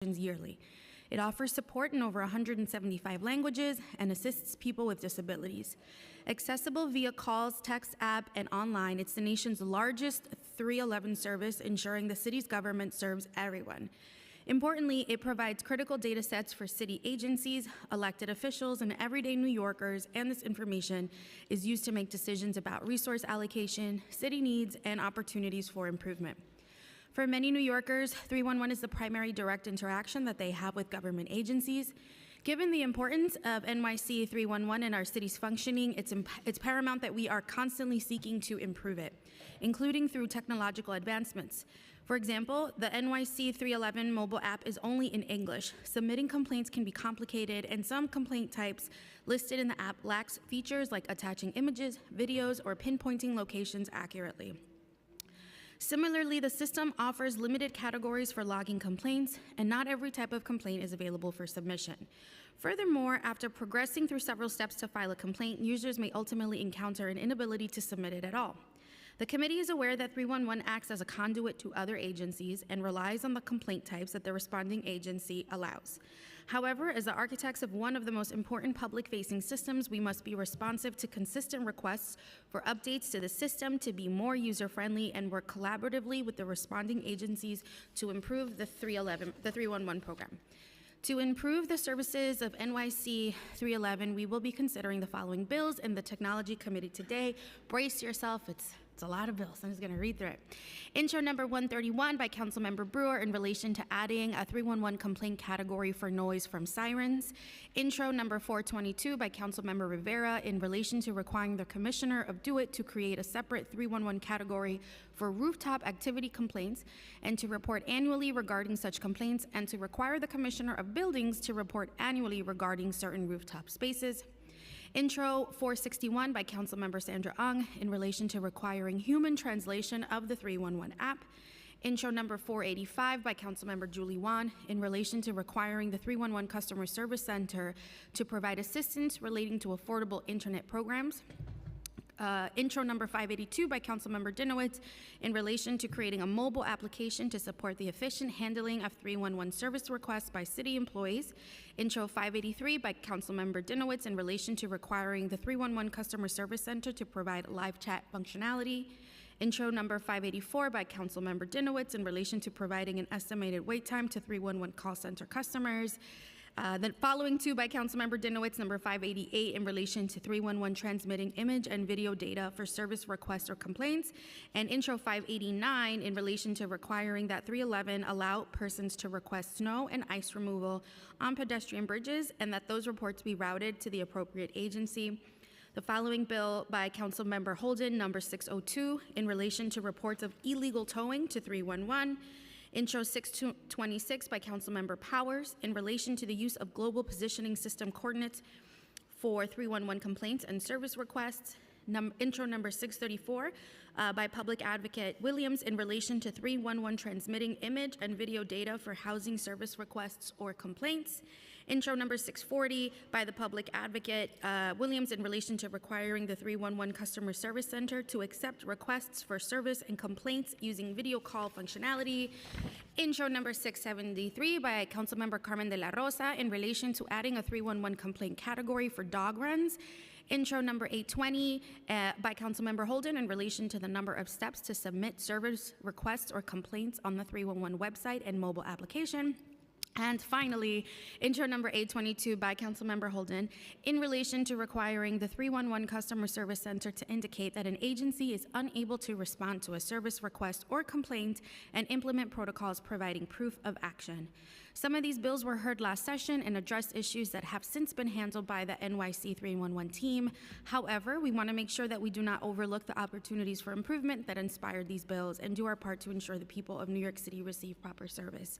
yearly. It offers support in over 175 languages and assists people with disabilities. Accessible via calls, text, app, and online, it's the nation's largest 311 service, ensuring the city's government serves everyone. Importantly, it provides critical data sets for city agencies, elected officials, and everyday New Yorkers, and this information is used to make decisions about resource allocation, city needs, and opportunities for improvement. For many New Yorkers, 311 is the primary direct interaction that they have with government agencies. Given the importance of NYC 311 in our city's functioning, it's paramount that we are constantly seeking to improve it, including through technological advancements. For example, the NYC 311 mobile app is only in English. Submitting complaints can be complicated, and some complaint types listed in the app lacks features like attaching images, videos, or pinpointing locations accurately. Similarly, the system offers limited categories for logging complaints, and not every type of complaint is available for submission. Furthermore, after progressing through several steps to file a complaint, users may ultimately encounter an inability to submit it at all. The committee is aware that 311 acts as a conduit to other agencies and relies on the complaint types that the responding agency allows. However, as the architects of one of the most important public-facing systems, we must be responsive to consistent requests for updates to the system to be more user-friendly and work collaboratively with the responding agencies to improve the 311 program. To improve the services of NYC 311, we will be considering the following bills in the Technology Committee today. Brace yourself, it's a lot of bills. I'm just going to read through it. Intro number 131 by Councilmember Brewer in relation to adding a 311 complaint category for noise from sirens. Intro number 422 by Councilmember Rivera in relation to requiring the Commissioner of DO-IT to create a separate 311 category for rooftop activity complaints and to report annually regarding such complaints, and to require the Commissioner of Buildings to report annually regarding certain rooftop spaces. Intro 461 by Councilmember Sandra Ung in relation to requiring human translation of the 311 app. Intro number 485 by Councilmember Julie Wan in relation to requiring the 311 Customer Service Center to provide assistance relating to affordable internet programs. Intro number 582 by Councilmember Dinowitz in relation to creating a mobile application to support the efficient handling of 311 service requests by city employees. Intro 583 by Councilmember Dinowitz in relation to requiring the 311 Customer Service Center to provide live chat functionality. Intro number 584 by Councilmember Dinowitz in relation to providing an estimated wait time to 311 call center customers. Then following two by Councilmember Dinowitz, number 588, in relation to 311 transmitting image and video data for service requests or complaints, and Intro 589 in relation to requiring that 311 allow persons to request snow and ice removal on pedestrian bridges, and that those reports be routed to the appropriate agency. The following bill by Councilmember Holden, number 602, in relation to reports of illegal towing to 311. Intro 626 by Councilmember Powers in relation to the use of global positioning system coordinates for 311 complaints and service requests. Intro number 634 by Public Advocate Williams in relation to 311 transmitting image and video data for housing service requests or complaints. Intro number 640 by the Public Advocate Williams in relation to requiring the 311 Customer Service Center to accept requests for service and complaints using video call functionality. Intro number 673 by Councilmember Carmen de la Rosa in relation to adding a 311 complaint category for dog runs. Intro number 820 by Councilmember Holden in relation to the number of steps to submit service requests or complaints on the 311 website and mobile application. And finally, intro number 822 by Councilmember Holden in relation to requiring the 311 Customer Service Center to indicate that an agency is unable to respond to a service request or complaint and implement protocols providing proof of action. Some of these bills were heard last session and addressed issues that have since been handled by the NYC 311 team. However, we want to make sure that we do not overlook the opportunities for improvement that inspired these bills and do our part to ensure the people of New York City receive proper service.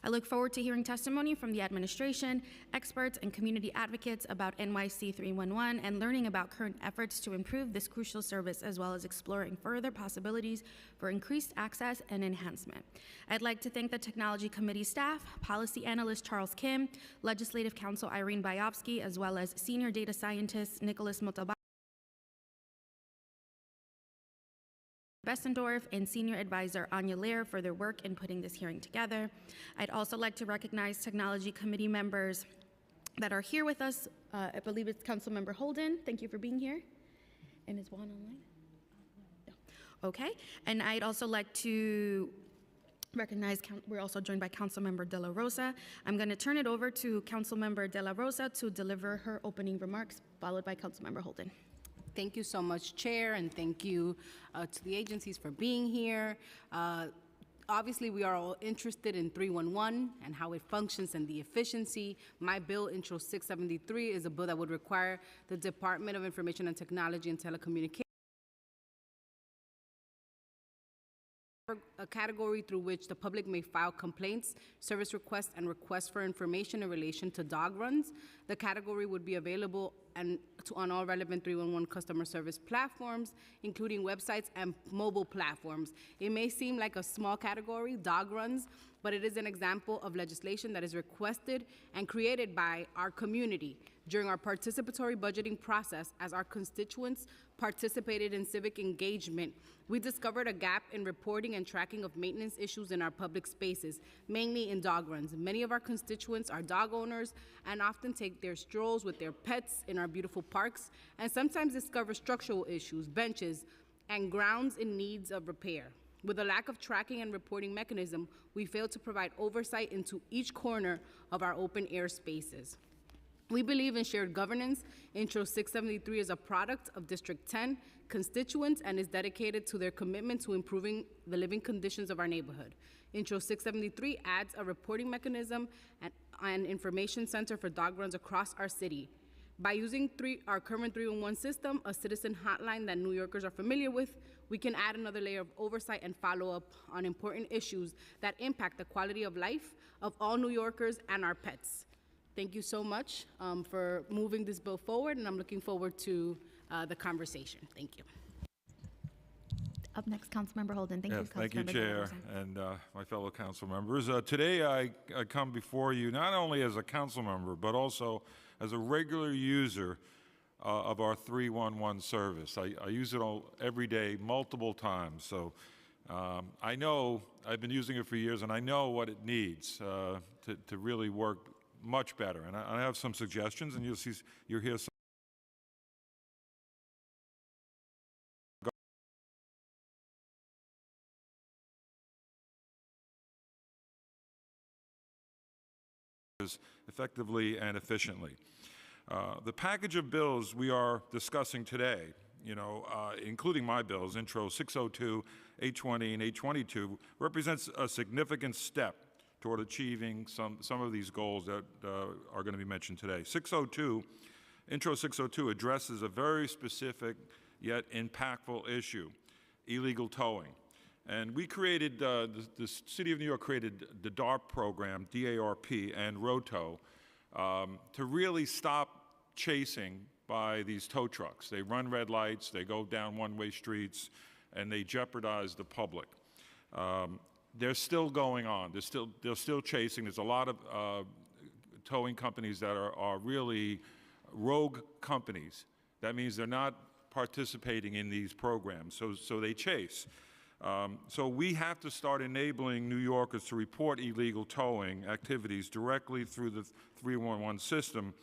I look forward to hearing testimony from the administration, experts, and community advocates about NYC 311 and learning about current efforts to improve this crucial service, as well as exploring further possibilities for increased access and enhancement. I'd like to thank the Technology Committee staff, Policy Analyst Charles Kim, Legislative Counsel Irene Bayovsky, as well as Senior Data Scientist Nicholas Motoba. Bessendorf and Senior Advisor Anya Lair for their work in putting this hearing together. I'd also like to recognize Technology Committee members that are here with us. I believe it's Councilmember Holden. Thank you for being here. And is Juan online? No. Okay. And I'd also like to recognize, we're also joined by Councilmember De La Rosa. I'm going to turn it over to Councilmember De La Rosa to deliver her opening remarks, followed by Councilmember Holden. Thank you so much, Chair, and thank you to the agencies for being here. Obviously, we are all interested in 311 and how it functions and the efficiency. My bill, Intro 673, is a bill that would require the Department of Information and Technology and Telecommunications a category through which the public may file complaints, service requests, and requests for information in relation to dog runs. The category would be available on all relevant 311 customer service platforms, including websites and mobile platforms. It may seem like a small category, dog runs, but it is an example of legislation that is requested and created by our community during our participatory budgeting process. As our constituents participated in civic engagement, we discovered a gap in reporting and tracking of maintenance issues in our public spaces, mainly in dog runs. Many of our constituents are dog owners and often take their strolls with their pets in our beautiful parks, and sometimes discover structural issues, benches, and grounds in needs of repair. With a lack of tracking and reporting mechanism, we fail to provide oversight into each corner of our open air spaces. We believe in shared governance. Intro 673 is a product of District 10 constituents and is dedicated to their commitment to improving the living conditions of our neighborhood. Intro 673 adds a reporting mechanism and an information center for dog runs across our city. By using our current 311 system, a citizen hotline that New Yorkers are familiar with, we can add another layer of oversight and follow-up on important issues that impact the quality of life of all New Yorkers and our pets. Thank you so much for moving this bill forward, and I'm looking forward to the conversation. Thank you. Up next, Councilmember Holden. Thank you, Thank you, Chair, and my fellow council members. Today, I come before you not only as a council member, but also as a regular user of our 311 service. I use it every day, multiple times. So I know, I've been using it for years, and I know what it needs to really work much better. And I have some suggestions, and you'll hear some. Effectively and efficiently. The package of bills we are discussing today, including my bills, Intro 602, 820, and 822, represents a significant step toward achieving some of these goals that are going to be mentioned today. Intro 602 addresses a very specific yet impactful issue, illegal towing. And we created, the City of New York created the DARP program, D-A-R-P, and ROTO to really stop chasing by these tow trucks. They run red lights, they go down one-way streets, and they jeopardize the public. They're still going on. They're still chasing. There's a lot of towing companies that are really rogue companies. That means they're not participating in these programs, so they chase. So we have to start enabling New Yorkers to report illegal towing activities directly through the 311 system,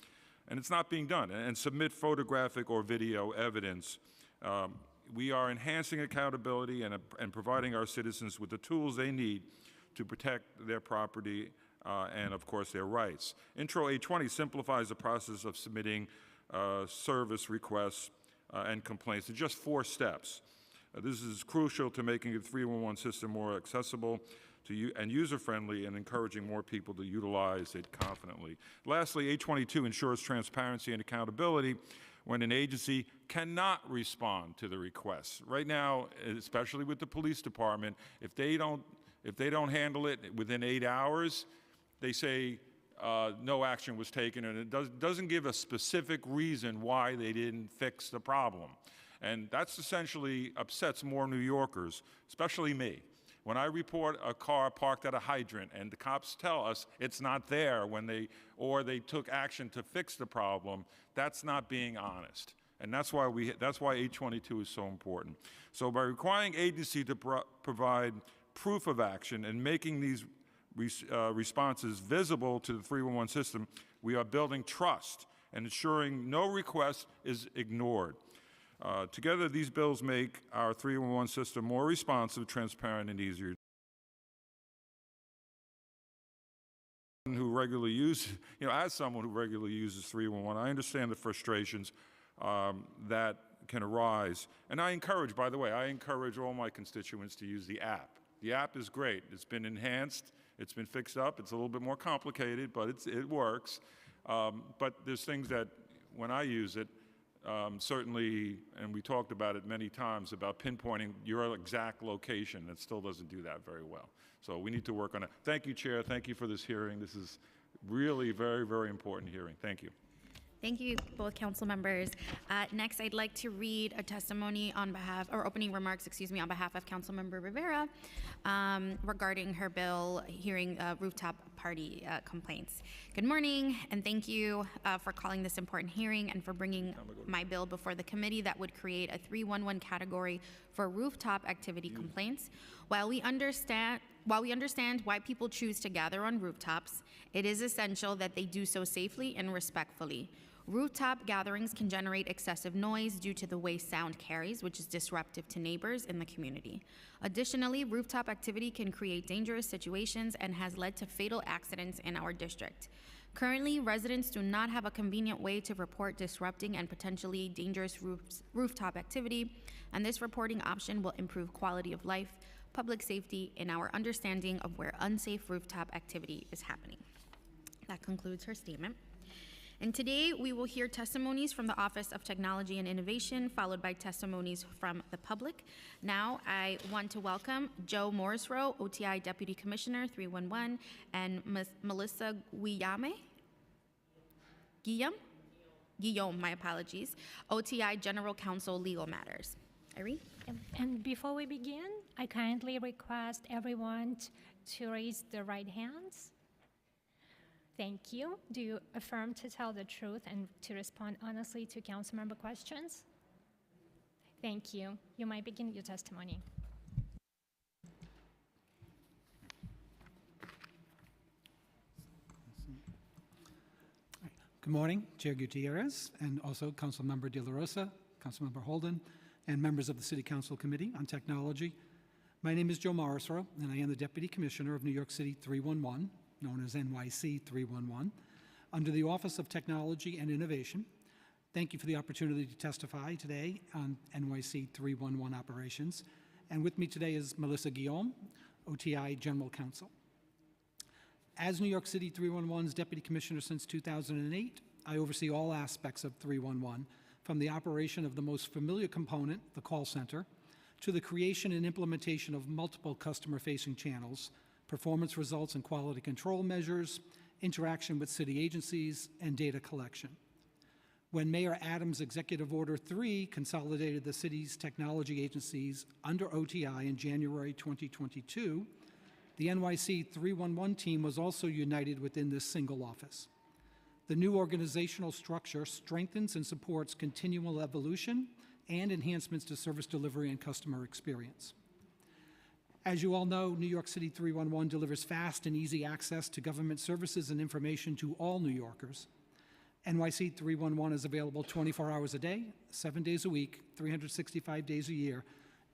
and it's not being done, and submit photographic or video evidence. We are enhancing accountability and providing our citizens with the tools they need to protect their property and, of course, their rights. Intro 820 simplifies the process of submitting service requests and complaints in just 4 steps. This is crucial to making the 311 system more accessible and user-friendly, and encouraging more people to utilize it confidently. Lastly, 822 ensures transparency and accountability when an agency cannot respond to the requests. Right now, especially with the police department, if they don't handle it within 8 hours, they say no action was taken, and it doesn't give a specific reason why they didn't fix the problem. And that's essentially upsets more New Yorkers, especially me. When I report a car parked at a hydrant and the cops tell us it's not there or they took action to fix the problem, that's not being honest. And that's why 822 is so important. So by requiring agency to provide proof of action and making these responses visible to the 311 system, we are building trust and ensuring no request is ignored. Together, these bills make our 311 system more responsive, transparent, and easier. Who regularly use, as someone who regularly uses 311, I understand the frustrations that can arise. And I encourage, by the way, all my constituents to use the app. The app is great. It's been enhanced. It's been fixed up. It's a little bit more complicated, but it works. But there's things that, when I use it, certainly, and we talked about it many times, about pinpointing your exact location. It still doesn't do that very well. So we need to work on it. Thank you, Chair. Thank you for this hearing. This is really very, very important hearing. Thank you. Thank you, both council members. Next, I'd like to read a testimony on behalf, or opening remarks, on behalf of Councilmember Rivera regarding her bill hearing rooftop party complaints. Good morning, and thank you for calling this important hearing and for bringing my bill before the committee that would create a 311 category for rooftop activity complaints. While we understand why people choose to gather on rooftops, it is essential that they do so safely and respectfully. Rooftop gatherings can generate excessive noise due to the way sound carries, which is disruptive to neighbors in the community. Additionally, rooftop activity can create dangerous situations and has led to fatal accidents in our district. Currently, residents do not have a convenient way to report disrupting and potentially dangerous rooftop activity, and this reporting option will improve quality of life, public safety, and our understanding of where unsafe rooftop activity is happening. That concludes her statement. And today we will hear testimonies from the Office of Technology and Innovation, followed by testimonies from the public. Now I want to welcome Joe Morrisroe, OTI Deputy Commissioner 311, and Melissa Guillaume, my apologies, OTI General Counsel Legal Matters. Irene? And before we begin, I kindly request everyone to raise their right hands. Thank you. Do you affirm to tell the truth and to respond honestly to council member questions? Thank you. You might begin your testimony. Good morning, Chair Gutierrez, and also Councilmember De La Rosa, Councilmember Holden, and members of the City Council Committee on Technology. My name is Joe Morrisroe, and I am the Deputy Commissioner of New York City 311, known as NYC 311, under the Office of Technology and Innovation. Thank you for the opportunity to testify today on NYC 311 operations. And with me today is Melissa Guillaume, OTI General Counsel. As New York City 311's Deputy Commissioner since 2008, I oversee all aspects of 311, from the operation of the most familiar component, the call center, to the creation and implementation of multiple customer-facing channels, performance results and quality control measures, interaction with city agencies, and data collection. When Mayor Adams' Executive Order 3 consolidated the city's technology agencies under OTI in January 2022, the NYC 311 team was also united within this single office. The new organizational structure strengthens and supports continual evolution and enhancements to service delivery and customer experience. As you all know, New York City 311 delivers fast and easy access to government services and information to all New Yorkers. NYC 311 is available 24 hours a day, 7 days a week, 365 days a year,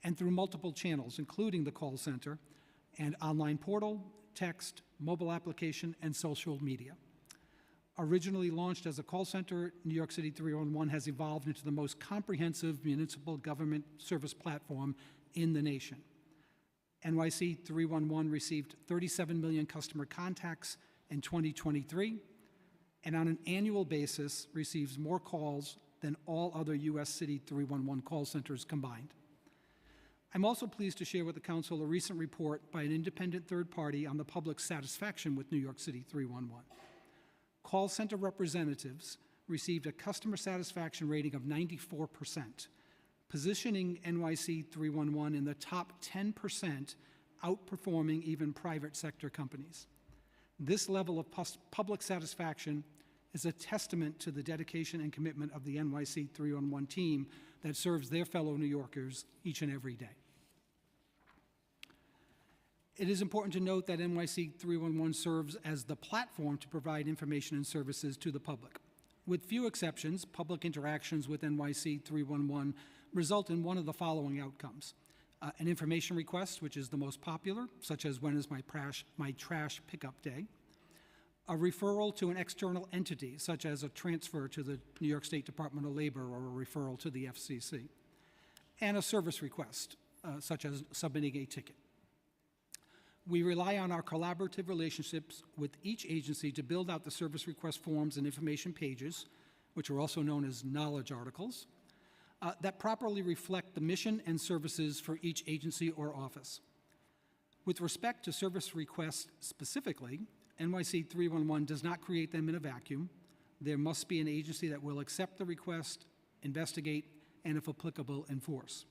and through multiple channels, including the call center and online portal, text, mobile application, and social media. Originally launched as a call center, New York City 311 has evolved into the most comprehensive municipal government service platform in the nation. NYC 311 received 37 million customer contacts in 2023, and on an annual basis receives more calls than all other U.S. City 311 call centers combined. I'm also pleased to share with the Council a recent report by an independent third party on the public's satisfaction with New York City 311. Call center representatives received a customer satisfaction rating of 94%, positioning NYC 311 in the top 10%, outperforming even private sector companies. This level of public satisfaction is a testament to the dedication and commitment of the NYC 311 team that serves their fellow New Yorkers each and every day. It is important to note that NYC 311 serves as the platform to provide information and services to the public. With few exceptions, public interactions with NYC 311 result in one of the following outcomes. An information request, which is the most popular, such as when is my trash pickup day. A referral to an external entity, such as a transfer to the New York State Department of Labor or a referral to the FCC. And a service request, such as submitting a ticket. We rely on our collaborative relationships with each agency to build out the service request forms and information pages, which are also known as knowledge articles, that properly reflect the mission and services for each agency or office. With respect to service requests specifically, NYC 311 does not create them in a vacuum. There must be an agency that will accept the request, investigate, and if applicable, enforce.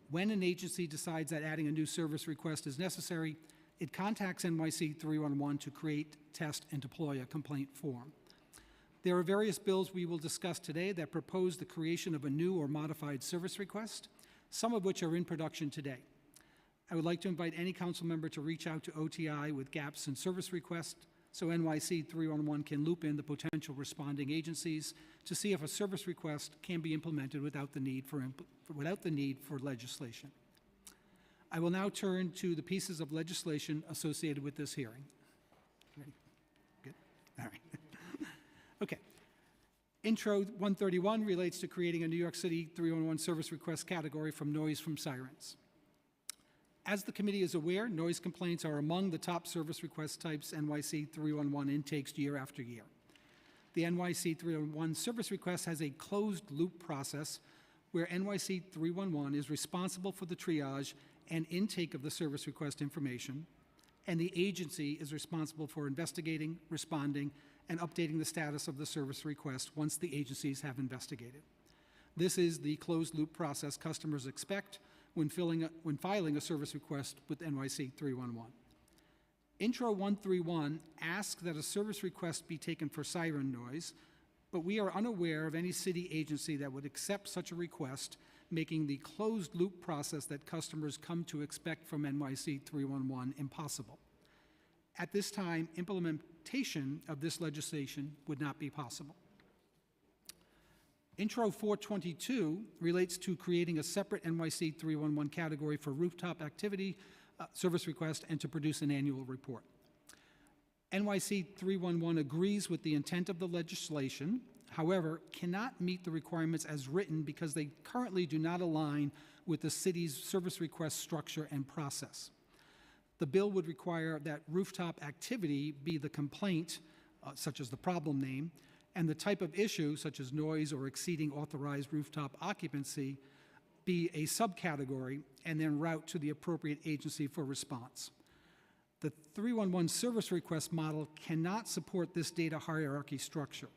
When an agency decides that adding a new service request is necessary, it contacts NYC 311 to create, test, and deploy a complaint form. There are various bills we will discuss today that propose the creation of a new or modified service request, some of which are in production today. I would like to invite any council member to reach out to OTI with gaps in service requests so NYC 311 can loop in the potential responding agencies to see if a service request can be implemented without the need for legislation. I will now turn to the pieces of legislation associated with this hearing. Ready? Good? All right. Okay. Intro 131 relates to creating a New York City 311 service request category from noise from sirens. As the committee is aware, noise complaints are among the top service request types NYC 311 intakes year after year. The NYC 311 service request has a closed-loop process where NYC 311 is responsible for the triage and intake of the service request information, and the agency is responsible for investigating, responding, and updating the status of the service request once the agencies have investigated. This is the closed-loop process customers expect when filing a service request with NYC 311. Intro 131 asks that a service request be taken for siren noise, but we are unaware of any city agency that would accept such a request, making the closed-loop process that customers come to expect from NYC 311 impossible. At this time, implementation of this legislation would not be possible. Intro 422 relates to creating a separate NYC 311 category for rooftop activity service request and to produce an annual report. NYC 311 agrees with the intent of the legislation, however, cannot meet the requirements as written because they currently do not align with the city's service request structure and process. The bill would require that rooftop activity be the complaint, such as the problem name, and the type of issue, such as noise or exceeding authorized rooftop occupancy, be a subcategory and then route to the appropriate agency for response. The 311 service request model cannot support this data hierarchy structure.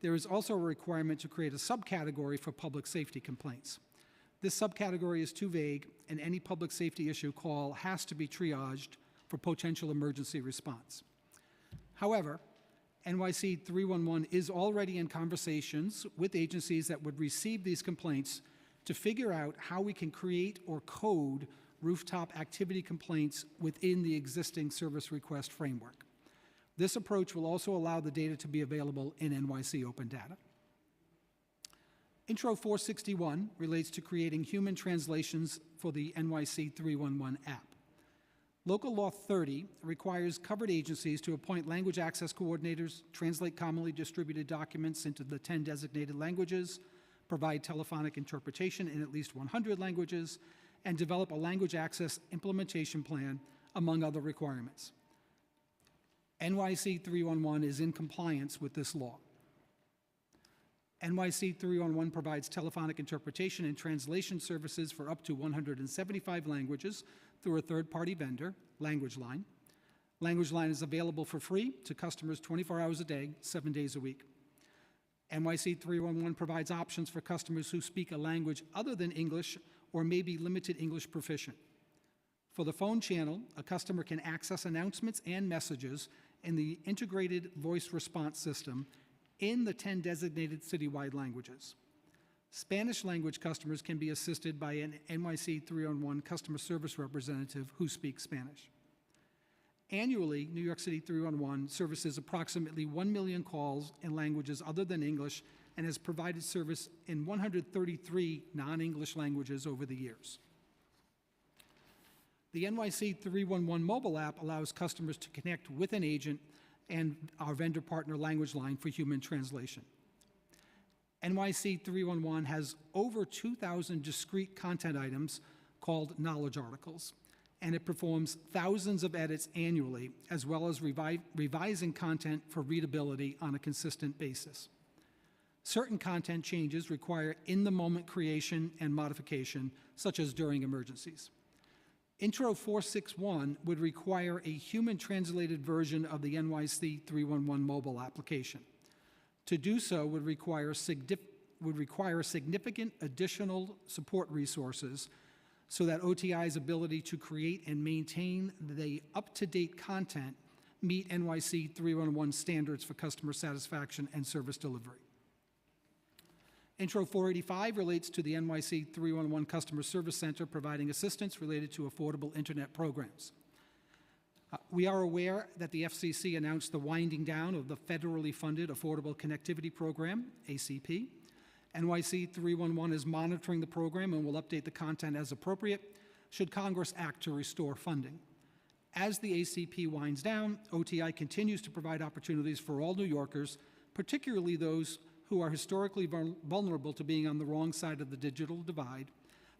There is also a requirement to create a subcategory for public safety complaints. This subcategory is too vague, and any public safety issue call has to be triaged for potential emergency response. However, NYC 311 is already in conversations with agencies that would receive these complaints to figure out how we can create or code rooftop activity complaints within the existing service request framework. This approach will also allow the data to be available in NYC Open Data. Intro 461 relates to creating human translations for the NYC 311 app. Local Law 30 requires covered agencies to appoint language access coordinators, translate commonly distributed documents into the 10 designated languages, provide telephonic interpretation in at least 100 languages, and develop a language access implementation plan, among other requirements. NYC 311 is in compliance with this law. NYC 311 provides telephonic interpretation and translation services for up to 175 languages through a third-party vendor, LanguageLine. LanguageLine is available for free to customers 24 hours a day, 7 days a week. NYC 311 provides options for customers who speak a language other than English or may be limited English proficient. For the phone channel, a customer can access announcements and messages in the integrated voice response system in the 10 designated citywide languages. Spanish language customers can be assisted by an NYC 311 customer service representative who speaks Spanish. Annually, New York City 311 services approximately 1 million calls in languages other than English and has provided service in 133 non-English languages over the years. The NYC 311 mobile app allows customers to connect with an agent and our vendor partner language line for human translation. NYC 311 has over 2,000 discrete content items called knowledge articles, and it performs thousands of edits annually, as well as revising content for readability on a consistent basis. Certain content changes require in-the-moment creation and modification, such as during emergencies. Intro 461 would require a human-translated version of the NYC 311 mobile application. To do so would require significant additional support resources so that OTI's ability to create and maintain the up-to-date content meet NYC 311 standards for customer satisfaction and service delivery. Intro 485 relates to the NYC 311 Customer Service Center providing assistance related to affordable internet programs. We are aware that the FCC announced the winding down of the federally funded Affordable Connectivity Program, ACP. NYC 311 is monitoring the program and will update the content as appropriate should Congress act to restore funding. As the ACP winds down, OTI continues to provide opportunities for all New Yorkers, particularly those who are historically vulnerable to being on the wrong side of the digital divide,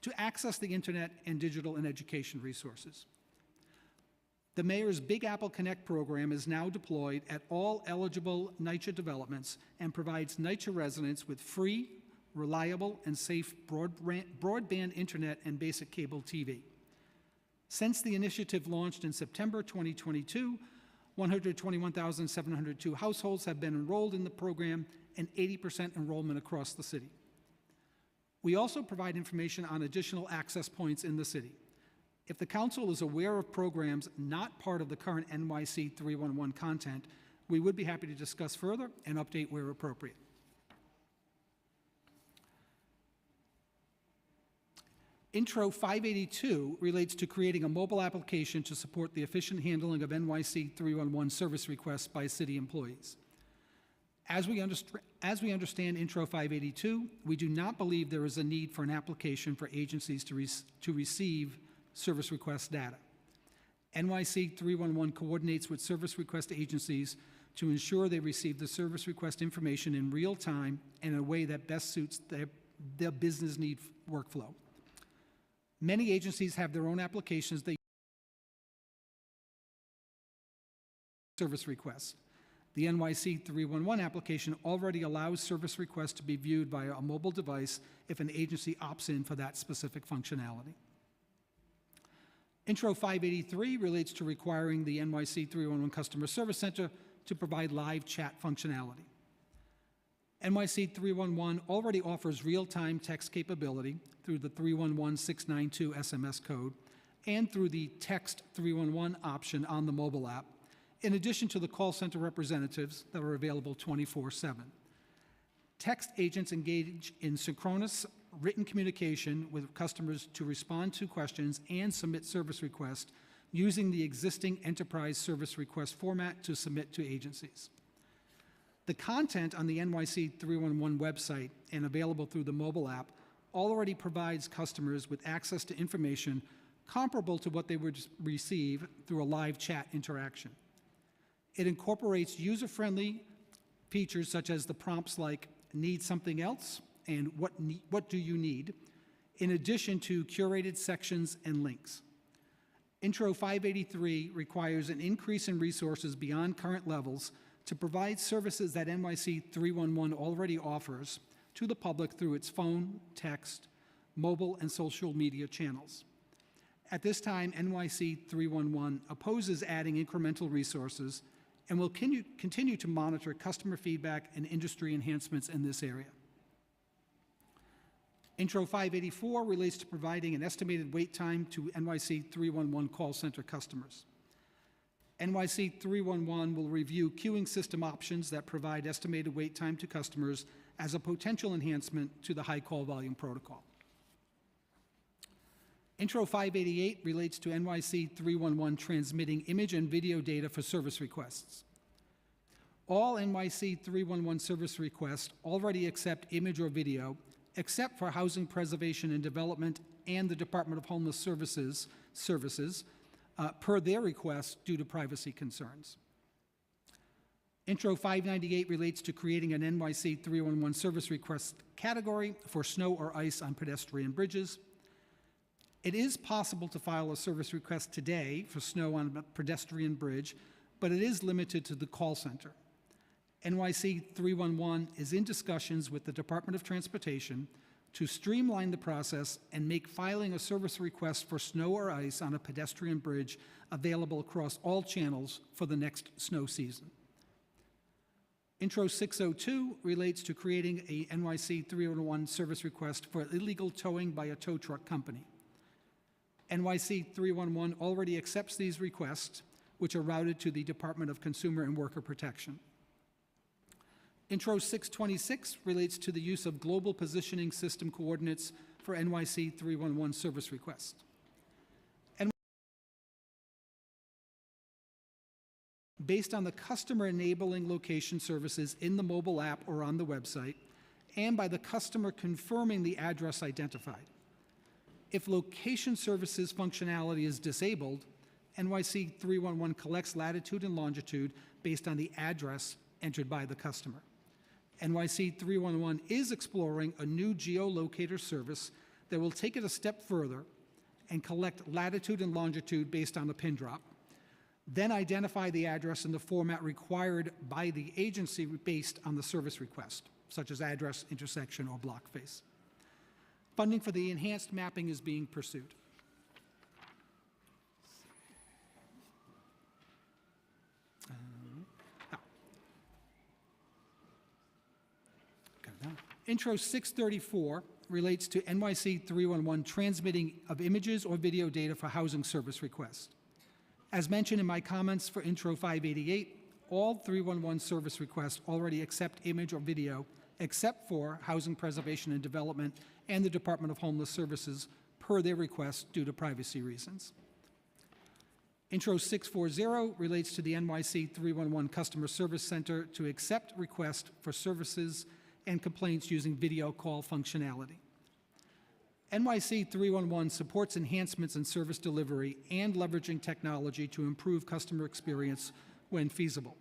to access the internet and digital and education resources. The Mayor's Big Apple Connect program is now deployed at all eligible NYCHA developments and provides NYCHA residents with free, reliable, and safe broadband internet and basic cable TV. Since the initiative launched in September 2022, 121,702 households have been enrolled in the program and 80% enrollment across the city. We also provide information on additional access points in the city. If the Council is aware of programs not part of the current NYC 311 content, we would be happy to discuss further and update where appropriate. Intro 582 relates to creating a mobile application to support the efficient handling of NYC 311 service requests by city employees. As we understand Intro 582, we do not believe there is a need for an application for agencies to receive service request data. NYC 311 coordinates with service request agencies to ensure they receive the service request information in real time and in a way that best suits their business need workflow. Many agencies have their own applications they service requests. The NYC 311 application already allows service requests to be viewed via a mobile device if an agency opts in for that specific functionality. Intro 583 relates to requiring the NYC 311 Customer Service Center to provide live chat functionality. NYC 311 already offers real-time text capability through the 311692 SMS code and through the Text 311 option on the mobile app, in addition to the call center representatives that are available 24/7. Text agents engage in synchronous written communication with customers to respond to questions and submit service requests using the existing enterprise service request format to submit to agencies. The content on the NYC 311 website and available through the mobile app already provides customers with access to information comparable to what they would receive through a live chat interaction. It incorporates user-friendly features such as the prompts like "need something else" and what do you need, in addition to curated sections and links. Intro 583 requires an increase in resources beyond current levels to provide services that NYC 311 already offers to the public through its phone, text, mobile, and social media channels. At this time, NYC 311 opposes adding incremental resources and will continue to monitor customer feedback and industry enhancements in this area. Intro 584 relates to providing an estimated wait time to NYC 311 call center customers. NYC 311 will review queuing system options that provide estimated wait time to customers as a potential enhancement to the high call volume protocol. Intro 588 relates to NYC 311 transmitting image and video data for service requests. All NYC 311 service requests already accept image or video, except for Housing Preservation and Development and the Department of Homeless Services per their request due to privacy concerns. Intro 598 relates to creating an NYC 311 service request category for snow or ice on pedestrian bridges. It is possible to file a service request today for snow on a pedestrian bridge, but it is limited to the call center. NYC 311 is in discussions with the Department of Transportation to streamline the process and make filing a service request for snow or ice on a pedestrian bridge available across all channels for the next snow season. Intro 602 relates to creating a NYC 311 service request for illegal towing by a tow truck company. NYC 311 already accepts these requests, which are routed to the Department of Consumer and Worker Protection. Intro 626 relates to the use of global positioning system coordinates for NYC 311 service requests. Based on the customer enabling location services in the mobile app or on the website, and by the customer confirming the address identified. If location services functionality is disabled, NYC 311 collects latitude and longitude based on the address entered by the customer. NYC 311 is exploring a new geolocator service that will take it a step further and collect latitude and longitude based on a pin drop, then identify the address in the format required by the agency based on the service request, such as address, intersection, or block face. Funding for the enhanced mapping is being pursued. Intro 634 relates to NYC 311 transmitting of images or video data for housing service requests. As mentioned in my comments for Intro 588, all 311 service requests already accept image or video, except for Housing Preservation and Development and the Department of Homeless Services per their request due to privacy reasons. Intro 640 relates to the NYC 311 Customer Service Center to accept requests for services and complaints using video call functionality. NYC 311 supports enhancements in service delivery and leveraging technology to improve customer experience when feasible.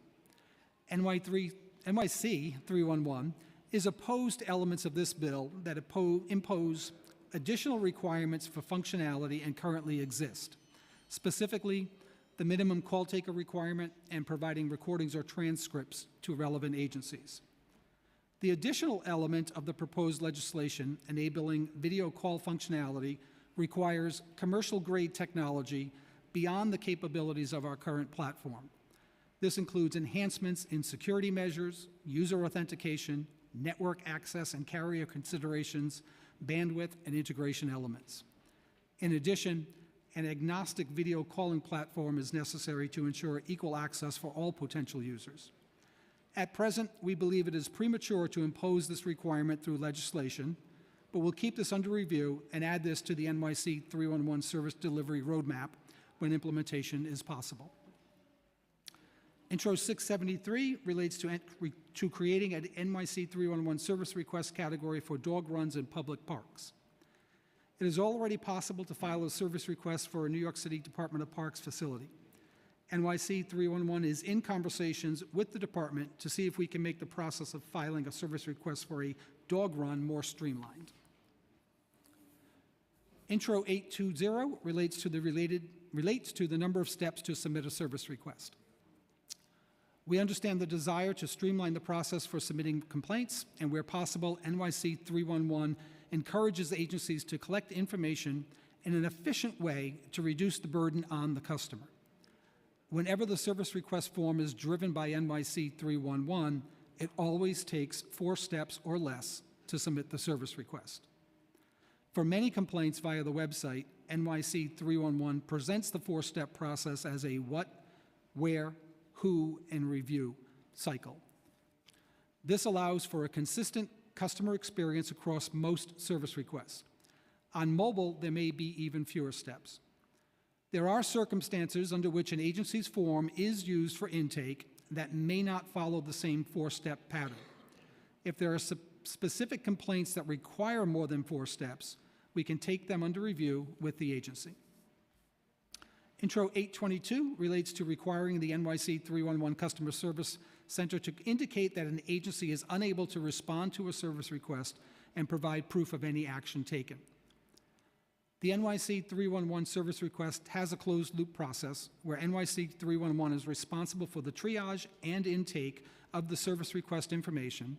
NYC 311 is opposed to elements of this bill that impose additional requirements for functionality and currently exist, specifically the minimum call taker requirement and providing recordings or transcripts to relevant agencies. The additional element of the proposed legislation enabling video call functionality requires commercial-grade technology beyond the capabilities of our current platform. This includes enhancements in security measures, user authentication, network access and carrier considerations, bandwidth, and integration elements. In addition, an agnostic video calling platform is necessary to ensure equal access for all potential users. At present, we believe it is premature to impose this requirement through legislation, but we'll keep this under review and add this to the NYC 311 service delivery roadmap when implementation is possible. Intro 673 relates to creating an NYC 311 service request category for dog runs in public parks. It is already possible to file a service request for a New York City Department of Parks facility. NYC 311 is in conversations with the department to see if we can make the process of filing a service request for a dog run more streamlined. Intro 820 relates to the number of steps to submit a service request. We understand the desire to streamline the process for submitting complaints, and where possible, NYC 311 encourages agencies to collect information in an efficient way to reduce the burden on the customer. Whenever the service request form is driven by NYC 311, it always takes 4 steps or less to submit the service request. For many complaints via the website, NYC 311 presents the 4-step process as a what, where, who, and review cycle. This allows for a consistent customer experience across most service requests. On mobile, there may be even fewer steps. There are circumstances under which an agency's form is used for intake that may not follow the same four-step pattern. If there are specific complaints that require more than 4 steps, we can take them under review with the agency. Intro 822 relates to requiring the NYC 311 Customer Service Center to indicate that an agency is unable to respond to a service request and provide proof of any action taken. The NYC 311 service request has a closed-loop process where NYC 311 is responsible for the triage and intake of the service request information,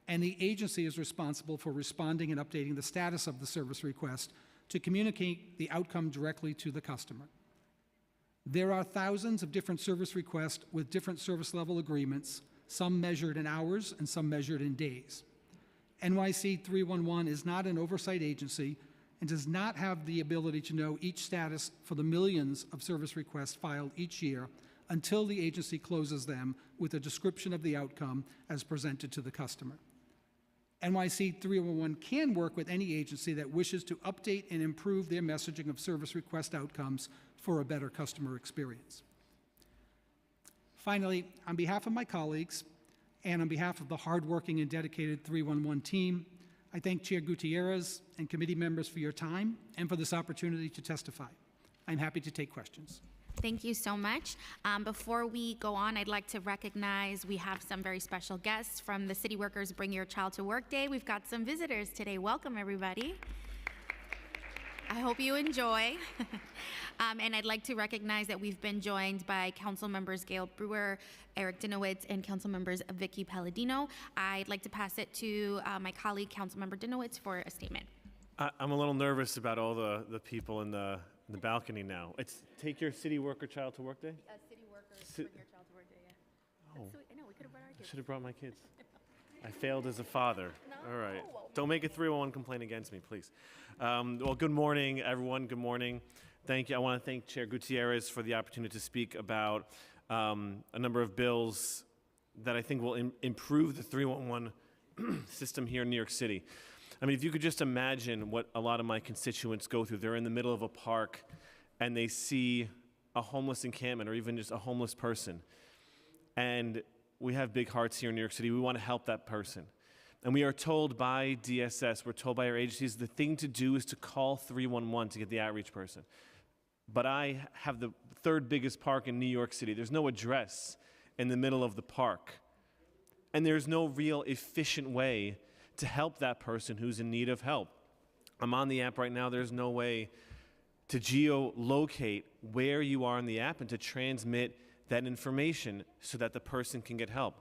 and the agency is responsible for responding and updating the status of the service request to communicate the outcome directly to the customer. There are thousands of different service requests with different service level agreements, some measured in hours and some measured in days. NYC 311 is not an oversight agency and does not have the ability to know each status for the millions of service requests filed each year until the agency closes them with a description of the outcome as presented to the customer. NYC 311 can work with any agency that wishes to update and improve their messaging of service request outcomes for a better customer experience. Finally, on behalf of my colleagues and on behalf of the hardworking and dedicated 311 team, I thank Chair Gutierrez and committee members for your time and for this opportunity to testify. I'm happy to take questions. Thank you so much. Before we go on, I'd like to recognize we have some very special guests from the City Workers Bring Your Child to Work Day. We've got some visitors today. Welcome, everybody. I hope you enjoy. And I'd like to recognize that we've been joined by Council Members Gail Brewer, Eric Dinowitz, and Council Members Vicky Palladino. I'd like to pass it to my colleague, Council Member Dinowitz, for a statement. I'm a little nervous about all the people in the balcony now. It's Take Your City Worker Child to Work Day? City Workers Bring Your Child to Work Day, yeah. Oh. I know, we could have brought our I kids. should have brought my kids. I failed as a father. All right. Don't make a 311 complaint against me, please. Well, good morning, everyone. Good morning. Thank you. I want to thank Chair Gutierrez for the opportunity to speak about a number of bills that I think will improve the 311 system here in New York City. I mean, if you could just imagine what a lot of my constituents go through. They're in the middle of a park and they see a homeless encampment or even just a homeless person. And we have big hearts here in New York City. We want to help that person. And we are told by DSS, we're told by our agencies, the thing to do is to call 311 to get the outreach person. But I have the third biggest park in New York City. There's no address in the middle of the park. And there's no real efficient way to help that person who's in need of help. I'm on the app right now. There's no way to geolocate where you are in the app and to transmit that information so that the person can get help.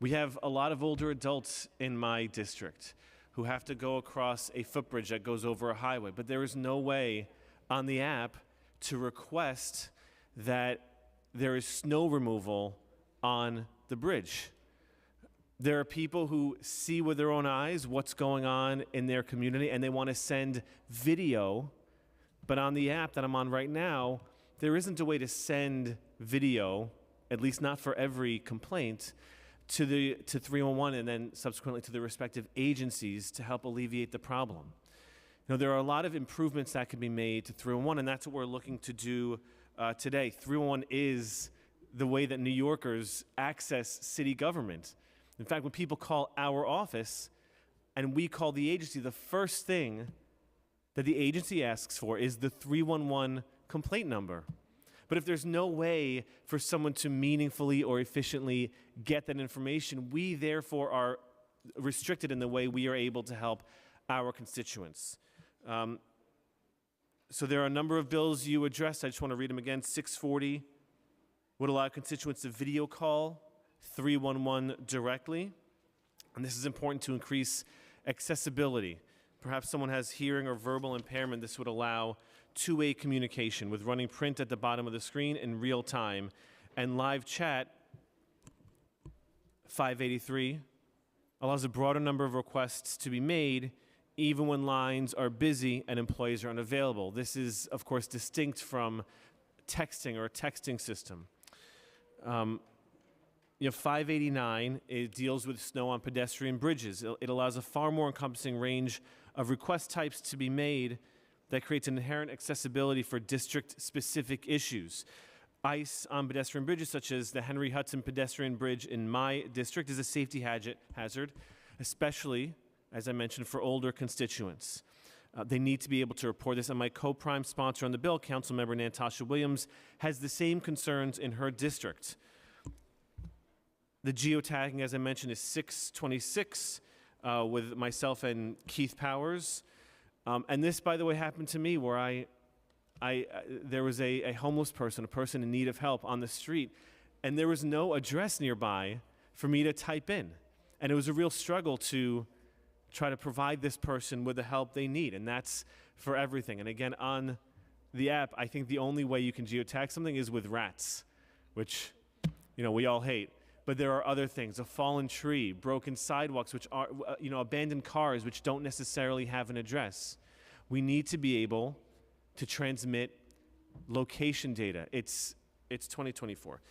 We have a lot of older adults in my district who have to go across a footbridge that goes over a highway, but there is no way on the app to request that there is snow removal on the bridge. There are people who see with their own eyes what's going on in their community and they want to send video, but on the app that I'm on right now, there isn't a way to send video, at least not for every complaint, to 311 and then subsequently to the respective agencies to help alleviate the problem. You know, there are a lot of improvements that can be made to 311, and that's what we're looking to do today. 311 is the way that New Yorkers access city government. In fact, when people call our office and we call the agency, the first thing that the agency asks for is the 311 complaint number. But if there's no way for someone to meaningfully or efficiently get that information, we therefore are restricted in the way we are able to help our constituents. So there are a number of bills you addressed. I just want to read them again. 640 would allow constituents to video call 311 directly. And this is important to increase accessibility. Perhaps someone has hearing or verbal impairment. This would allow two-way communication with running print at the bottom of the screen in real time. And live chat, 583, allows a broader number of requests to be made even when lines are busy and employees are unavailable. This is, of course, distinct from texting or a texting system. 589, it deals with snow on pedestrian bridges. It allows a far more encompassing range of request types to be made that creates an inherent accessibility for district-specific issues. Ice on pedestrian bridges, such as the Henry Hudson pedestrian bridge in my district, is a safety hazard, especially, as I mentioned, for older constituents. They need to be able to report this, and my co-prime sponsor on the bill, Councilmember Natasha Williams, has the same concerns in her district. The geotagging, as I mentioned, is 626 with myself and Keith Powers. And this, by the way, happened to me where there was a homeless person, a person in need of help on the street, and there was no address nearby for me to type in. And it was a real struggle to try to provide this person with the help they need, and that's for everything. And again, on the app, I think the only way you can geotag something is with rats, which, we all hate. But there are other things, a fallen tree, broken sidewalks, which are, abandoned cars, which don't necessarily have an address. We need to be able to transmit location data. It's 2024.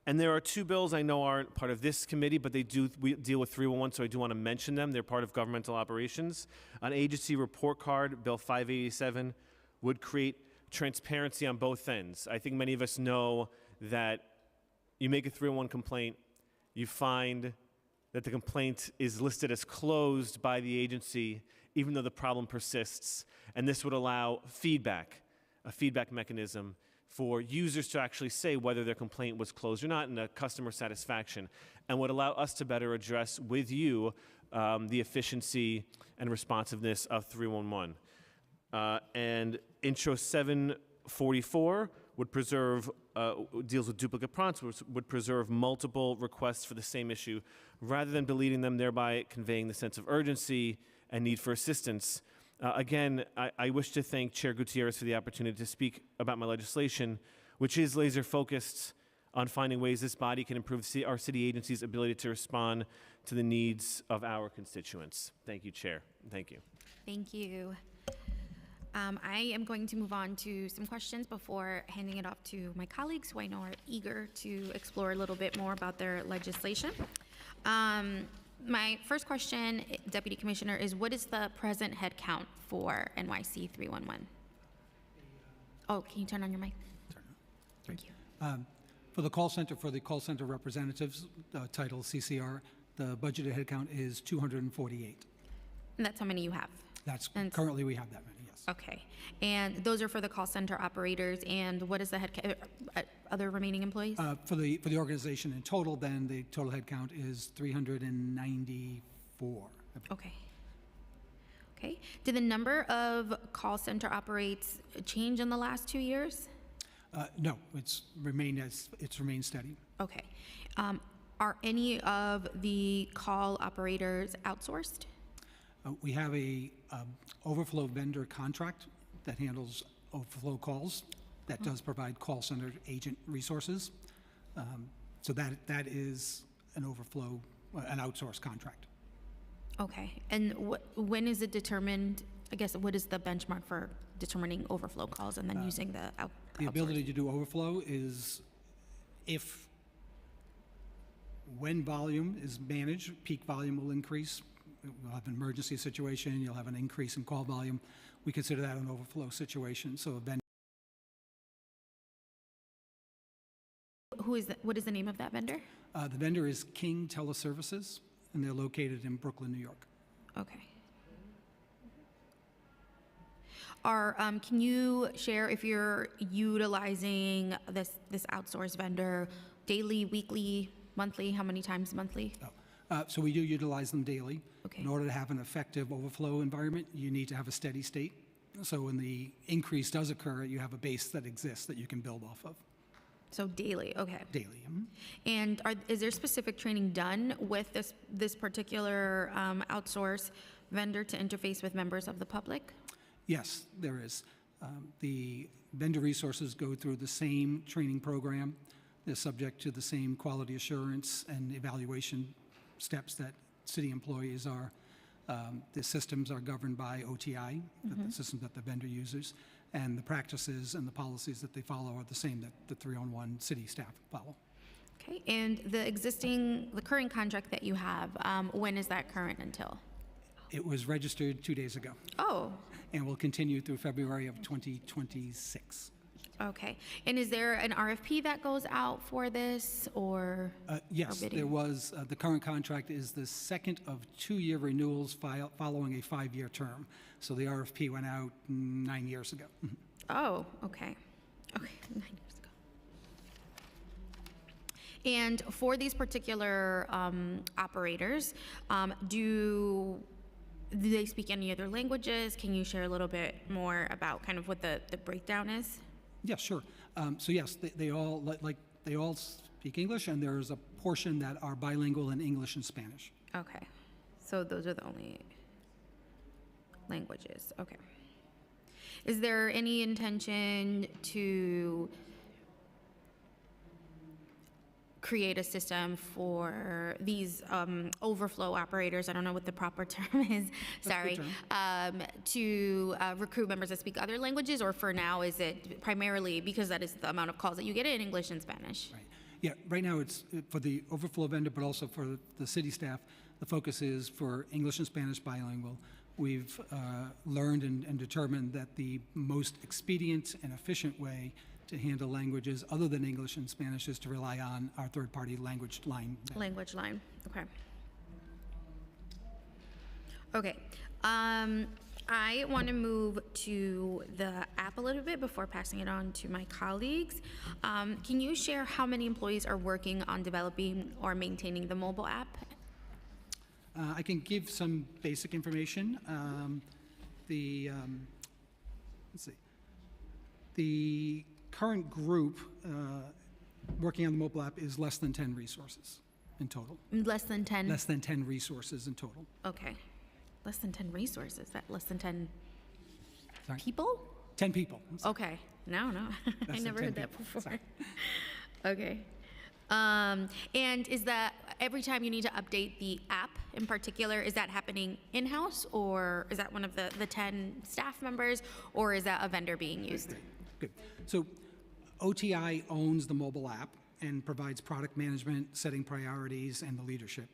And there are two bills I know aren't part of this committee, but we deal with 311, so I do want to mention them. They're part of governmental operations. An agency report card, Bill 587, would create transparency on both ends. I think many of us know that you make a 311 complaint, you find that the complaint is listed as closed by the agency, even though the problem persists. And this would allow feedback, a feedback mechanism for users to actually say whether their complaint was closed or not, and a customer satisfaction, and would allow us to better address with you the efficiency and responsiveness of 311. And Intro 744 would preserve, deals with duplicate prompts, which would preserve multiple requests for the same issue, rather than deleting them, thereby conveying the sense of urgency and need for assistance. Again, I wish to thank Chair Gutierrez for the opportunity to speak about my legislation, which is laser focused on finding ways this body can improve our city agencies' ability to respond to the needs of our constituents. Thank you, Chair. Thank you. Thank you. I am going to move on to some questions before handing it off to my colleagues who I know are eager to explore a little bit more about their legislation. My first question, Deputy Commissioner, is what is the present head count for NYC 311? Oh, can you turn on your mic? Thank you. For the call center representatives, title CCR, the budgeted headcount is 248. And that's how many you have? Currently we have that many, yes. Okay. And those are for the call center operators, and what is the head count, other remaining employees? For the organization in total, then the total headcount is 394. Okay. Okay. Did the number of call center operates change in the last 2 years? No, it's remained steady. Okay. Are any of the call operators outsourced? We have a overflow vendor contract that handles overflow calls, that does provide call center agent resources. So that is an overflow, an outsourced contract. Okay. And when is it determined, I guess, what is the benchmark for determining overflow calls and then using the The ability to do overflow is when volume is managed, peak volume will increase. We'll have an emergency situation, you'll have an increase in call volume. We consider that an overflow situation. So then, what is the name of that vendor? the vendor is King Teleservices, and they're located in Brooklyn, New York. Okay. Can you share if you're utilizing this outsourced vendor daily, weekly, monthly? How many times monthly? So we do utilize them daily. Okay. In order to have an effective overflow environment, you need to have a steady state. So when the increase does occur, you have a base that exists that you can build off of. So daily, okay. Daily. And is there specific training done with this particular outsource vendor to interface with members of the public? Yes, there is. The vendor resources go through the same training program. They're subject to the same quality assurance and evaluation steps that city employees are. The systems are governed by OTI, the system that the vendor uses. and the practices and the policies that they follow are the same that the 301 city staff follow. Okay, and the current contract that you have, when is that current until? It was registered 2 days ago Oh, and will continue through February of 2026. okay. And is there an RFP that goes out for this, or? Yes, bidding? there was. The current contract is the second of 2-year renewals following a 5-year term. So the RFP went out 9 years ago. Oh, okay. Okay, 9 years ago. And for these particular operators, do they speak any other languages? Can you share a little bit more about kind of what the breakdown is? Yeah, sure. So yes, they all they all speak English, and there's a portion that are bilingual in English and Spanish. Okay, so those are the only languages. Okay. Is there any intention to create a system for these overflow operators? I don't know what the proper term is. Sorry. To recruit members that speak other languages, or for now, is it primarily because that is the amount of calls that you get in English and Spanish? Right. Yeah, right now it's for the overflow vendor, but also for the city staff, the focus is for English and Spanish bilingual. We've learned and determined that the most expedient and efficient way to handle languages other than English and Spanish is to rely on our third-party language line. Language line, okay. Okay, I want to move to the app a little bit before passing it on to my colleagues. Can you share how many employees are working on developing or maintaining the mobile app? I can give some basic information. Let's see. The current group working on the mobile app is less than 10 resources in total. Less than 10? Less than 10 resources in total. Okay. Less than 10 resources? That less than 10 Sorry? people? 10 people. Okay. No. I than never 10 heard that people. before. Sorry. Okay. And is that every time you need to update the app in particular, is that happening in-house, or is that one of the 10 staff members, or is that a vendor being used? Good. So OTI owns the mobile app and provides product management, setting priorities, and the leadership.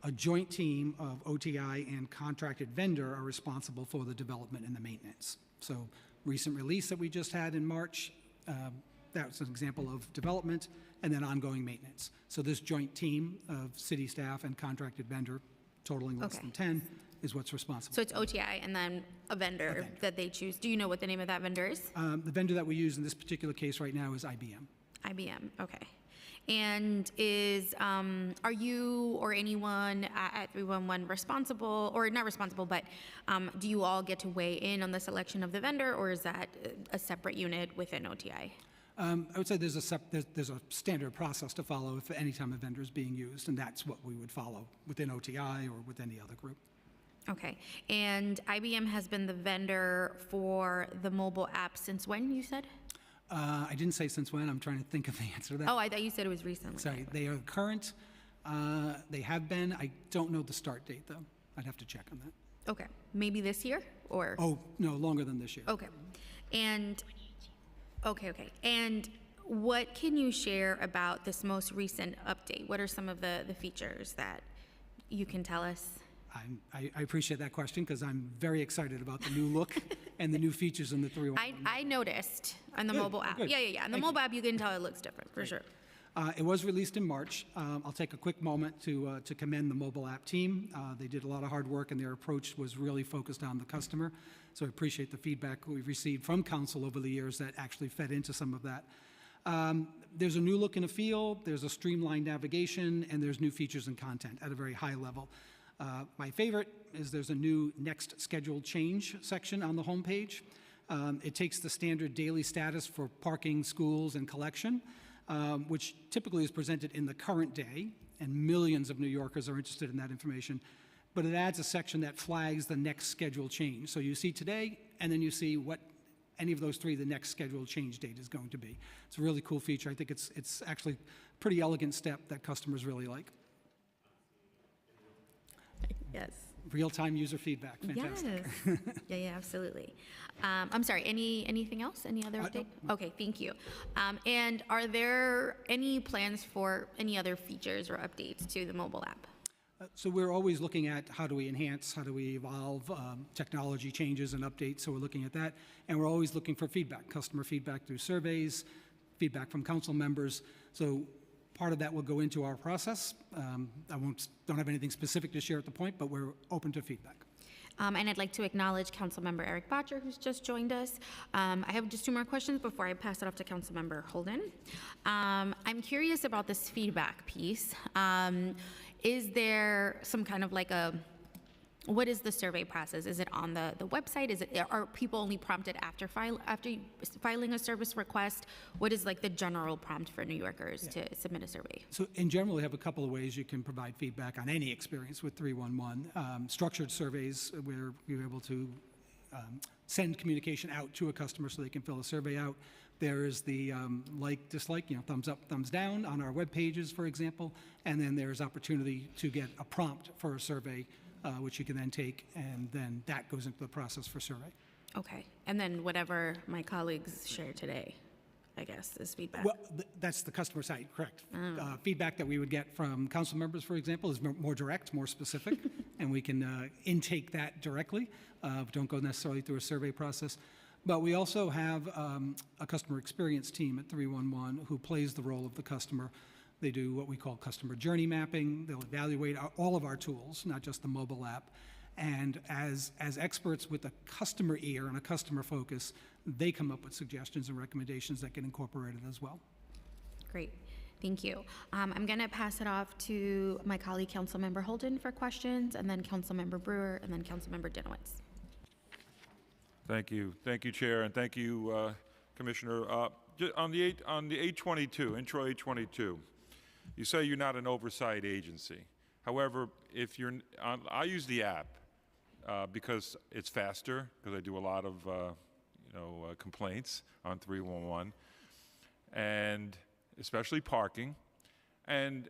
A joint team of OTI and contracted vendor are responsible for the development and the maintenance. So recent release that we just had in March, that was an example of development and then ongoing maintenance. So this joint team of city staff and contracted vendor, totaling less Okay. than 10, is what's responsible. So it's OTI and then a vendor that they choose. Do you know what the name of that vendor is? The vendor that we use in this particular case right now is IBM. IBM, okay. And are you or anyone at 311 responsible, or not responsible, but do you all get to weigh in on the selection of the vendor, or is that a separate unit within OTI? I would say there's a standard process to follow if any time a vendor is being used, and that's what we would follow within OTI or with any other group. Okay, and IBM has been the vendor for the mobile app since when, you said? I didn't say since when. I'm trying to think of the answer to that. Oh, I thought you said it was recently. Sorry, they are current. They have been. I don't know the start date, though. I'd have to check on that. Okay, maybe this year, or? Oh, no, longer than this year. Okay, and, okay. And what can you share about this most recent update? What are some of the features that you can tell us? I appreciate that question because I'm very excited about the new look and the new features in the 311. I noticed on the Good, mobile app. good. Yeah. On the Thank mobile app, you can tell it looks different, for sure. It was released in March. I'll take a quick moment to commend the mobile app team. They did a lot of hard work, and their approach was really focused on the customer. So I appreciate the feedback we've received from council over the years that actually fed into some of that. There's a new look and a feel, there's a streamlined navigation, and there's new features and content at a very high level. My favorite is there's a new next scheduled change section on the homepage. It takes the standard daily status for parking, schools, and collection, which typically is presented in the current day, and millions of New Yorkers are interested in that information. But it adds a section that flags the next scheduled change. So you see today, and then you see what any of those three, the next scheduled change date is going to be. It's a really cool feature. I think it's actually a pretty elegant step that customers really like. Yes. Real-time user feedback, fantastic. Yes. Yeah, absolutely. I'm sorry, anything else? Any other update? Okay, thank you. And are there any plans for any other features or updates to the mobile app? So we're always looking at how do we enhance, how do we evolve, technology changes and updates, so we're looking at that. And we're always looking for feedback, customer feedback through surveys, feedback from council members. So part of that will go into our process. Don't have anything specific to share at the point, but we're open to feedback. And I'd like to acknowledge Councilmember Eric Botcher, who's just joined us. I have just 2 more questions before I pass it off to Councilmember Holden. I'm curious about this feedback piece. Is there some kind of like what is the survey process? Is it on the website? Are people only prompted after filing a service request? What is like the general prompt for New Yorkers to submit a survey? So in general, we have a couple of ways you can provide feedback on any experience with 311. Structured surveys where you're able to send communication out to a customer so they can fill a survey out. There is the like, dislike, thumbs up, thumbs down on our web pages, for example. And then there's opportunity to get a prompt for a survey, which you can then take, and then that goes into the process for survey. Okay, and then whatever my colleagues share today, I guess, is feedback. Well, that's the customer side, correct. Feedback that we would get from council members, for example, is more direct, more specific, and we can intake that directly. Don't go necessarily through a survey process. But we also have a customer experience team at 311 who plays the role of the customer. They do what we call customer journey mapping. They'll evaluate all of our tools, not just the mobile app. And as experts with a customer ear and a customer focus, they come up with suggestions and recommendations that get incorporated as well. Great, thank you. I'm going to pass it off to my colleague, Councilmember Holden, for questions, and then Councilmember Brewer, and then Councilmember Dinowitz. Thank you, Chair, and thank you, Commissioner. On the 822, Intro 822, you say you're not an oversight agency. However, if you're, I use the app because it's faster, because I do a lot of complaints on 311, and especially parking, and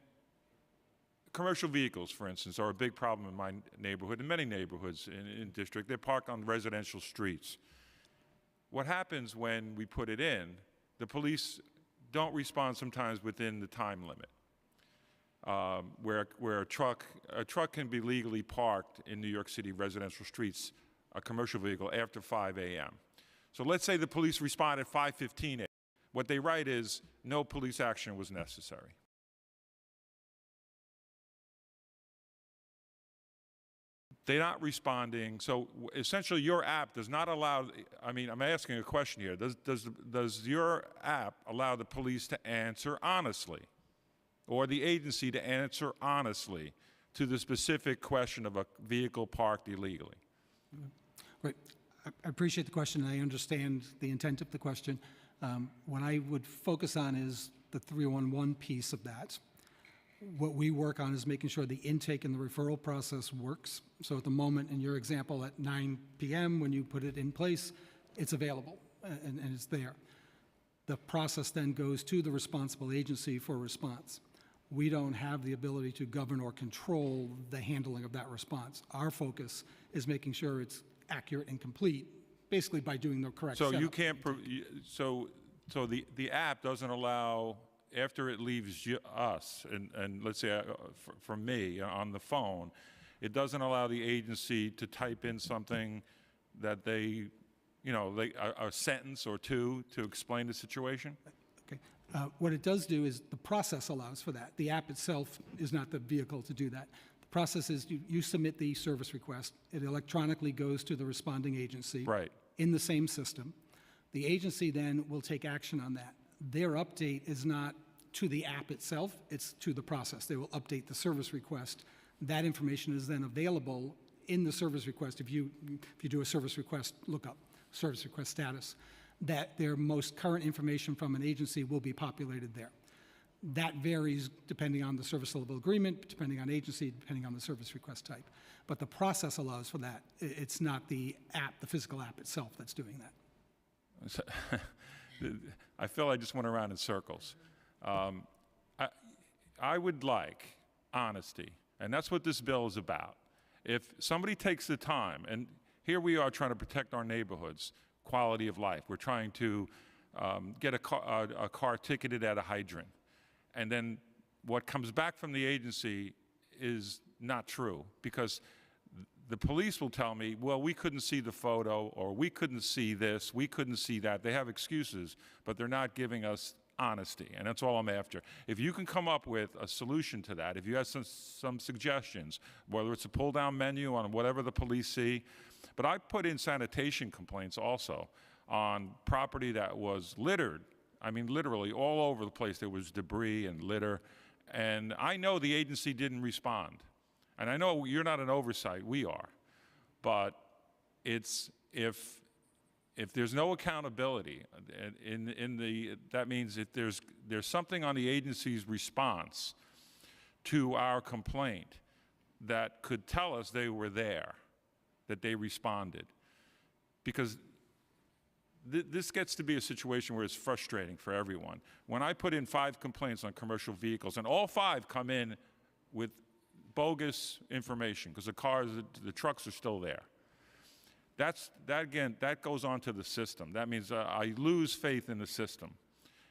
commercial vehicles, for instance, are a big problem in my neighborhood, and many neighborhoods in district. They park on residential streets. What happens when we put it in, the police don't respond sometimes within the time limit. Where a truck can be legally parked in New York City residential streets, a commercial vehicle, after 5 a.m. So let's say the police respond at 5:15 a.m. What they write is, no police action was necessary. They're not responding. So essentially your app does not allow, I'm asking a question here. Does your app allow the police to answer honestly, or the agency to answer honestly to the specific question of a vehicle parked illegally? Right. I appreciate the question, and I understand the intent of the question. What I would focus on is the 311 piece of that. What we work on is making sure the intake and the referral process works. So at the moment, in your example, at 9 p.m., when you put it in place, it's available and it's there. The process then goes to the responsible agency for response. We don't have the ability to govern or control the handling of that response. Our focus is making sure it's accurate and complete, basically by doing the correct So setup. you can't, so the app doesn't allow, after it leaves us, and let's say from me on the phone, it doesn't allow the agency to type in something that a sentence or two to explain the situation? Okay. What it does do is the process allows for that. The app itself is not the vehicle to do that. The process is you submit the service request. It electronically goes to the responding agency in the same system. The agency then will take action on that. Their update is not to the app itself, it's to the process. They will update the service request. That information is then available in the service request. If you do a service request lookup, service request status, that their most current information from an agency will be populated there. That varies depending on the service level agreement, depending on agency, depending on the service request type. But the process allows for that. It's not the app, the physical app itself that's doing that. I feel I just went around in circles. I would like honesty, and that's what this bill is about. If somebody takes the time, and here we are trying to protect our neighborhoods, quality of life. We're trying to get a car ticketed at a hydrant. And then what comes back from the agency is not true, because the police will tell me, well, we couldn't see the photo, or we couldn't see this, we couldn't see that. They have excuses, but they're not giving us honesty, and that's all I'm after. If you can come up with a solution to that, if you have some suggestions, whether it's a pull-down menu on whatever the police see, but I put in sanitation complaints also on property that was littered. I mean, literally all over the place there was debris and litter, and I know the agency didn't respond. And I know you're not an oversight, we are, but it's if there's no accountability, that means that there's something on the agency's response to our complaint that could tell us they were there, that they responded. Because this gets to be a situation where it's frustrating for everyone. When I put in 5 complaints on commercial vehicles, and all 5 come in with bogus information, because the trucks are still there. That goes on to the system. That means I lose faith in the system.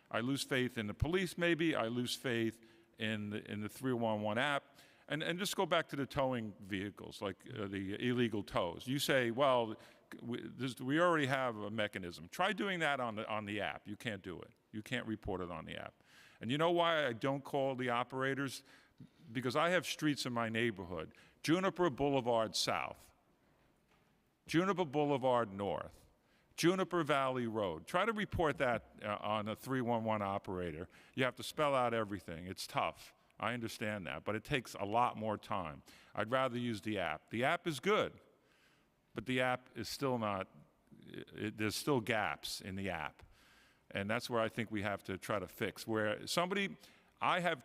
I lose faith in the police, maybe. I lose faith in the 311 app. And just go back to the towing vehicles, like the illegal tows. You say, well, we already have a mechanism. Try doing that on the app. You can't do it. You can't report it on the app. And you know why I don't call the operators? Because I have streets in my neighborhood: Juniper Boulevard South, Juniper Boulevard North, Juniper Valley Road. Try to report that on a 311 operator. You have to spell out everything. It's tough. I understand that, but it takes a lot more time. I'd rather use the app. The app is good, but the app is still not, there's still gaps in the app. And that's where I think we have to try to fix. Where I have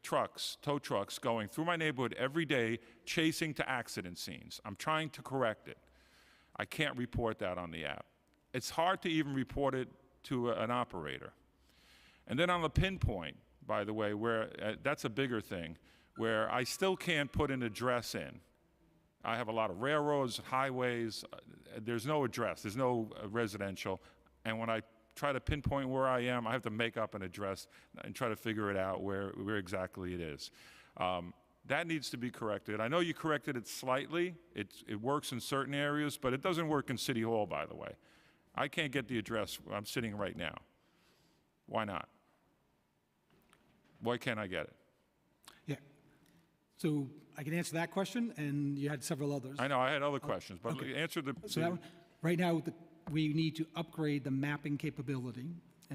trucks, tow trucks going through my neighborhood every day, chasing to accident scenes. I'm trying to correct it. I can't report that on the app. It's hard to even report it to an operator. And then on the pinpoint, by the way, where that's a bigger thing, where I still can't put an address in. I have a lot of railroads, highways. There's no address. There's no residential. And when I try to pinpoint where I am, I have to make up an address and try to figure it out where exactly it is. That needs to be corrected. I know you corrected it slightly. It works in certain areas, but it doesn't work in City Hall, by the way. I can't get the address where I'm sitting right now. Why not? Why can't I get it? Yeah. So I can answer that question, and you had several others. I know, I had other questions, but okay. answer the... So right now, we need to upgrade the mapping capability